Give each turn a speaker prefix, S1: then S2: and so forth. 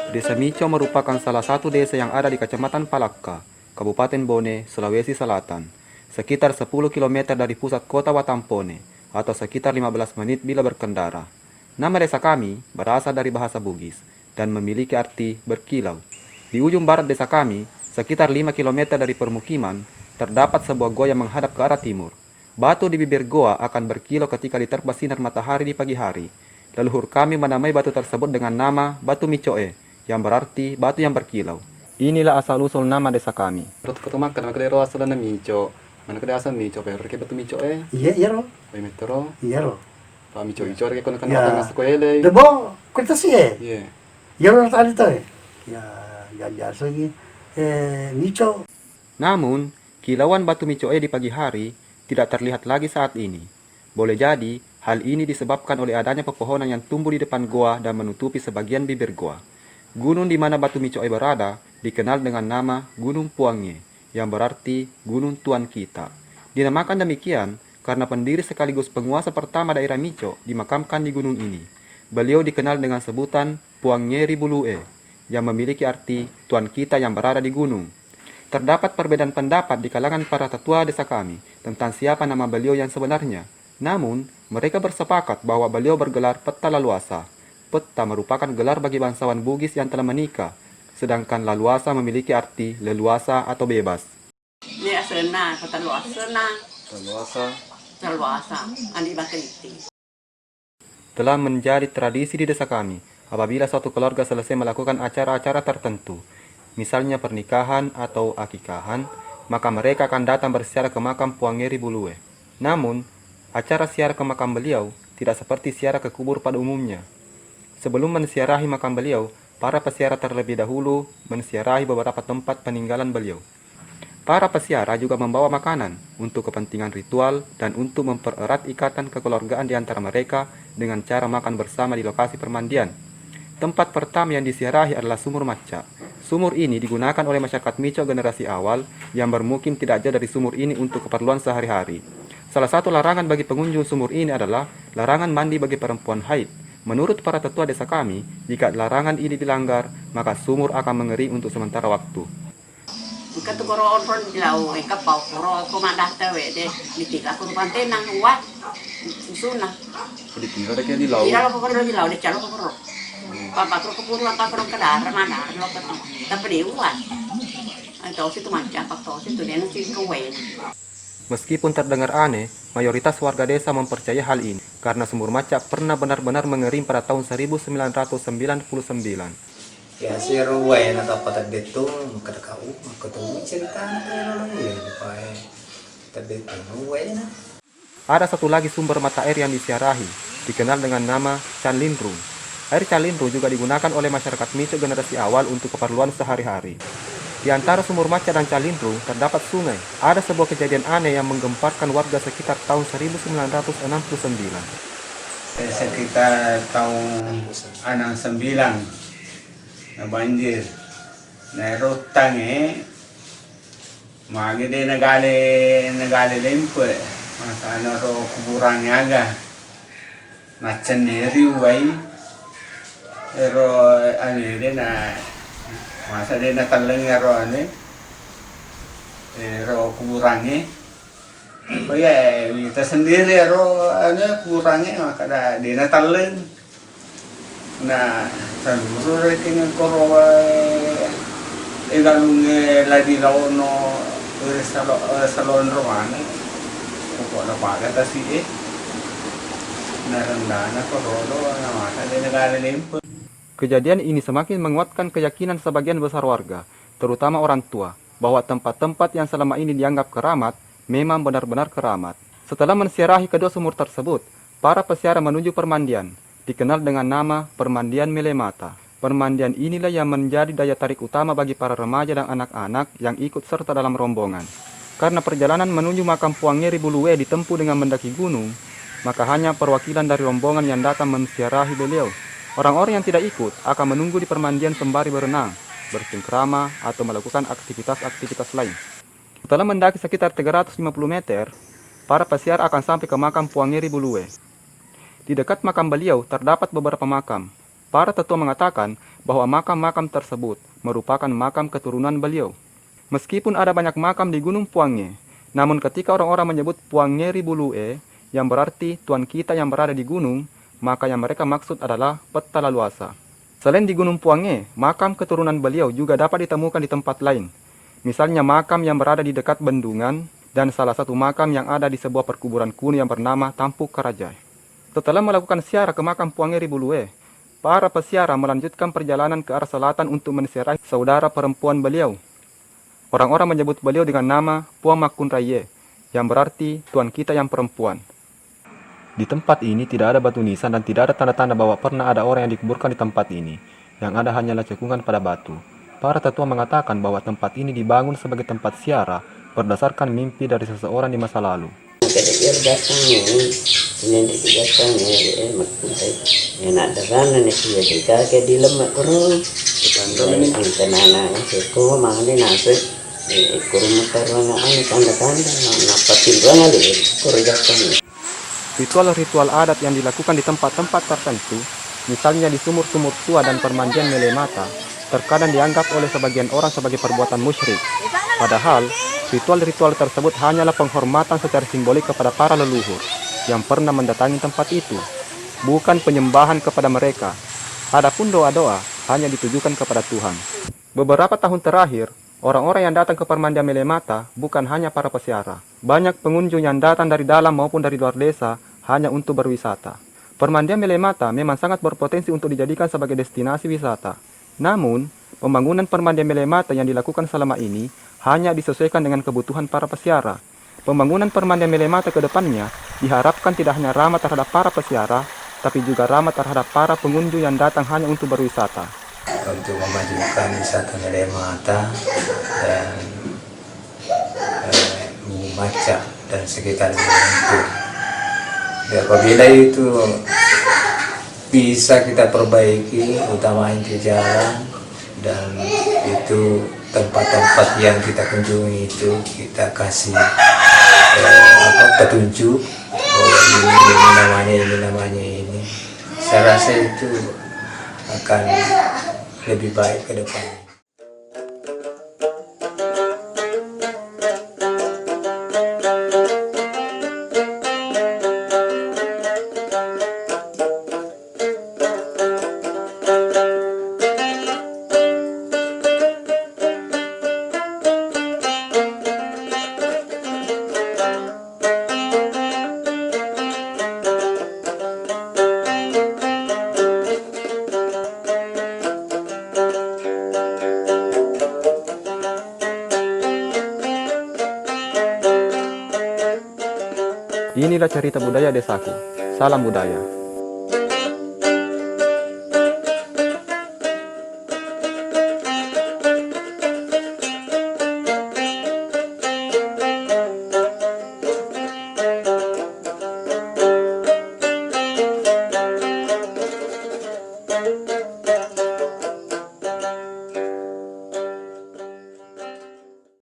S1: Desa Mico merupakan salah satu desa yang ada di Kecamatan Palakka, Kabupaten Bone, Sulawesi Selatan, sekitar 10 km dari pusat kota Watampone, atau sekitar 15 menit bila berkendara. Nama desa kami berasal dari bahasa Bugis dan memiliki arti berkilau. Di ujung barat desa kami, sekitar 5 km dari permukiman, terdapat sebuah goa yang menghadap ke arah timur. Batu di bibir goa akan berkilau ketika diterpa sinar matahari di pagi hari. Leluhur kami menamai batu tersebut dengan nama Batu Micoe, yang berarti batu yang berkilau. Inilah asal-usul nama desa kami. Menurut ketemu kan kedero asal nama Mico. Mana kedero asal Mico, perché Batu Micoe?
S2: Iya, iya loh.
S1: Poi metterò.
S2: Iya loh.
S1: Pak Mico Ico, perché kono kan
S2: Ya.
S1: datang ke sekolah.
S2: Debo, kita sih ya.
S1: Iya.
S2: Iya loh tadi tuh. Ya, jajar lagi. Mico.
S1: Namun, kilauan Batu Micoe di pagi hari tidak terlihat lagi saat ini. Boleh jadi, hal ini disebabkan oleh adanya pepohonan yang tumbuh di depan goa dan menutupi sebagian bibir goa. Gunung di mana Batu Micoe berada dikenal dengan nama Gunung Puange, yang berarti Gunung Tuan Kita. Dinamakan demikian karena pendiri sekaligus penguasa pertama daerah Mico dimakamkan di gunung ini. Beliau dikenal dengan sebutan Puangeri Bulue, yang memiliki arti Tuan Kita yang berada di gunung. Terdapat perbedaan pendapat di kalangan para tetua desa kami tentang siapa nama beliau yang sebenarnya. Namun, mereka bersepakat bahwa beliau bergelar Peta Laluasa. Peta merupakan gelar bagi bangsawan Bugis yang telah menikah, sedangkan Laluasa memiliki arti leluasa atau bebas.
S3: Ni asena, kata lu asena,
S1: Laluasa
S3: salwasa, andi bakeliti.
S1: telah menjadi tradisi di desa kami apabila suatu keluarga selesai melakukan acara-acara tertentu, misalnya pernikahan atau akikahan, maka mereka akan datang berziarah ke makam Puangeri Bulue. Namun, acara ziarah ke makam beliau tidak seperti ziarah ke kubur pada umumnya. Sebelum menziarahi makam beliau, para peziarah terlebih dahulu menziarahi beberapa tempat peninggalan beliau. Para peziarah juga membawa makanan untuk kepentingan ritual dan untuk mempererat ikatan kekeluargaan di antara mereka dengan cara makan bersama di lokasi permandian. Tempat pertama yang disiarahi adalah Sumur Maca. Sumur ini digunakan oleh masyarakat Mico generasi awal yang bermukim tidak jauh dari sumur ini untuk keperluan sehari-hari. Salah satu larangan bagi pengunjung sumur ini adalah larangan mandi bagi perempuan haid. Menurut para tetua desa kami, jika larangan ini dilanggar, maka sumur akan mengering untuk sementara waktu.
S3: Katu koro on dilau, kapau koro komandah tawe de, ditika koro pantenang uat, susuna.
S1: Ditinggal kayak di laut.
S3: Ira lo koro dilau, de calo koro. Papa koro kepuru apa koro kedar mana, lo kata. Tapi di uat. Itu situ macam apa tuh situ dia nanti kewen.
S1: Meskipun terdengar aneh, mayoritas warga desa mempercayai hal ini karena Sumur Maca pernah benar-benar mengering pada tahun 1999.
S4: Ya si ruway na dapat dito makadakao makatulog cerita na pero ya lupa tadi ruway na.
S1: Ada satu lagi sumber mata air yang disiarahi, dikenal dengan nama Canlindrung. Air Canlindrung juga digunakan oleh masyarakat Mico generasi awal untuk keperluan sehari-hari. Di antara Sumur Maca dan Canlindrung terdapat sungai. Ada sebuah kejadian aneh yang menggemparkan warga sekitar tahun 1969.
S4: Sekitar tahun 69 na banjir na rutang magi de nagali lempo maka ano ro kuburan aga na chaneri uway pero ano de na masa de na talang ro ro kuburan Kaya kita sendiri kuburannya maka di natalin na saluro tingin ko ilalung ladi no salon romano ko na paga tasi narandana ko na mata de nagalalim.
S1: Kejadian ini semakin menguatkan keyakinan sebagian besar warga, terutama orang tua, bahwa tempat-tempat yang selama ini dianggap keramat memang benar-benar keramat. Setelah menziarahi kedua sumur tersebut, para peziarah menuju permandian, dikenal dengan nama Permandian Melemata. Permandian inilah yang menjadi daya tarik utama bagi para remaja dan anak-anak yang ikut serta dalam rombongan. Karena perjalanan menuju makam Puangeri Bulue ditempuh dengan mendaki gunung, maka hanya perwakilan dari rombongan yang datang menziarahi beliau. Orang-orang yang tidak ikut akan menunggu di permandian sembari berenang, bercengkrama, atau melakukan aktivitas-aktivitas lain. Setelah mendaki sekitar 350 meter, para peziarah akan sampai ke makam Puangeri Bulue. Di dekat makam beliau terdapat beberapa makam. Para tetua mengatakan bahwa makam-makam tersebut merupakan makam keturunan beliau. Meskipun ada banyak makam di Gunung Puange, namun ketika orang-orang menyebut Puangeri Bulue, yang berarti Tuan kita yang berada di gunung, maka yang mereka maksud adalah Peta Laluasa. Selain di Gunung Puange, makam keturunan beliau juga dapat ditemukan di tempat lain. Misalnya makam yang berada di dekat bendungan, dan salah satu makam yang ada di sebuah perkuburan kuno yang bernama Tampuk Karajai. Setelah melakukan ziarah ke makam Puangeri Bulue, para pesiara melanjutkan perjalanan ke arah selatan untuk menziarahi saudara perempuan beliau. Orang-orang menyebut beliau dengan nama Puang Makunraye, yang berarti Tuan kita yang perempuan. Di tempat ini tidak ada batu nisan dan tidak ada tanda-tanda bahwa pernah ada orang yang dikuburkan di tempat ini. Yang ada hanyalah cekungan pada batu. Para tetua mengatakan bahwa tempat ini dibangun sebagai tempat ziarah berdasarkan mimpi dari seseorang di masa lalu. Ritual-ritual adat yang dilakukan di tempat-tempat tertentu, misalnya di sumur-sumur tua dan permandian Melemata, terkadang dianggap oleh sebagian orang sebagai perbuatan musyrik. Padahal, ritual-ritual tersebut hanyalah penghormatan secara simbolik kepada para leluhur yang pernah mendatangi tempat itu, bukan penyembahan kepada mereka. Adapun doa-doa hanya ditujukan kepada Tuhan. Beberapa tahun terakhir, orang-orang yang datang ke permandian Melemata bukan hanya para pesiara. Banyak pengunjung yang datang dari dalam maupun dari luar desa hanya untuk berwisata. Permandian Melemata memang sangat berpotensi untuk dijadikan sebagai destinasi wisata. Namun, pembangunan permandian Melemata yang dilakukan selama ini hanya disesuaikan dengan kebutuhan para pesiara. Pembangunan permandian Melemata ke depannya diharapkan tidak hanya ramah terhadap para pesiara, tapi juga ramah terhadap para pengunjung yang datang hanya untuk berwisata.
S4: Untuk memajukan wisata Melemata dan Maca dan sekitarnya itu. Apabila itu bisa kita perbaiki, utamanya di jalan, dan itu tempat-tempat yang kita kunjungi itu kita kasih petunjuk bahwa ini namanya ini. Saya rasa itu akan lebih baik ke depan.
S1: Inilah cerita budaya desaku. Salam budaya.
S3: Thank you.